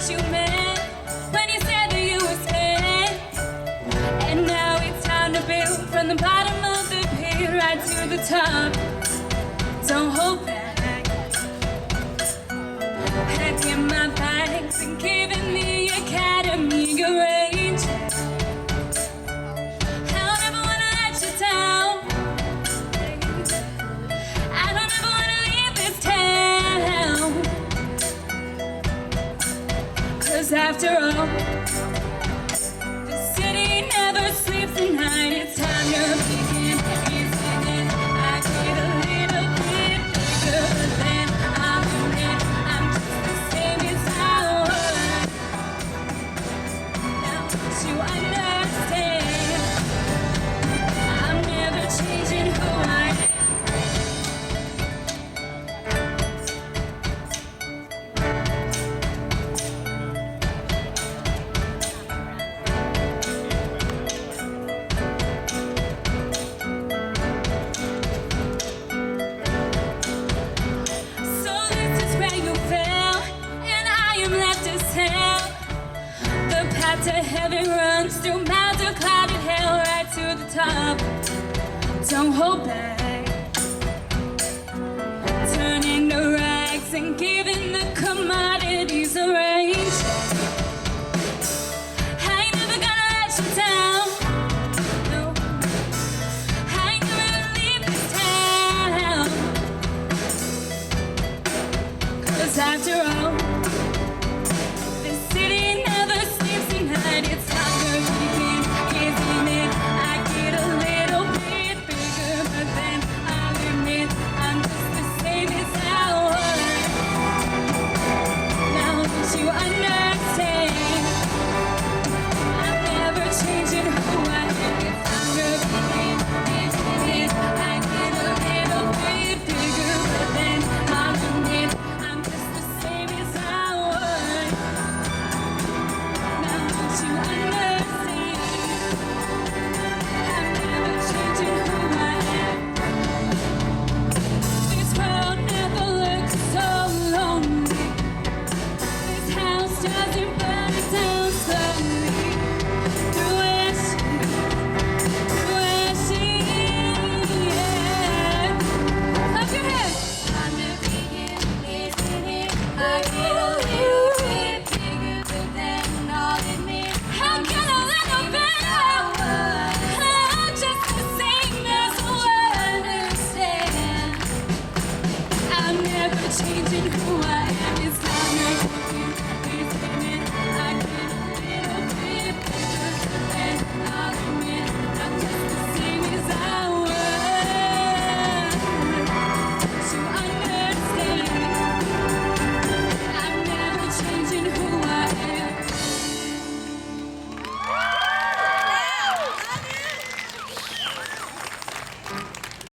what you meant when you said that you were scared. And now it's time to build from the bottom of the pit right to the top. Don't hold back. Packing my bags and giving the academy your range. I'll never wanna let you down. I don't ever wanna leave this town. 'Cause after all, the city never sleeps at night. It's time to begin. I get a little bit bigger than I'm in. I'm just the same as I was. Now don't you understand? I'm never changing who I am. So this is where you fell, and I am left to tell. The path to heaven runs through miles of clouded hell right to the top. Don't hold back. Turning to rags and giving the commodity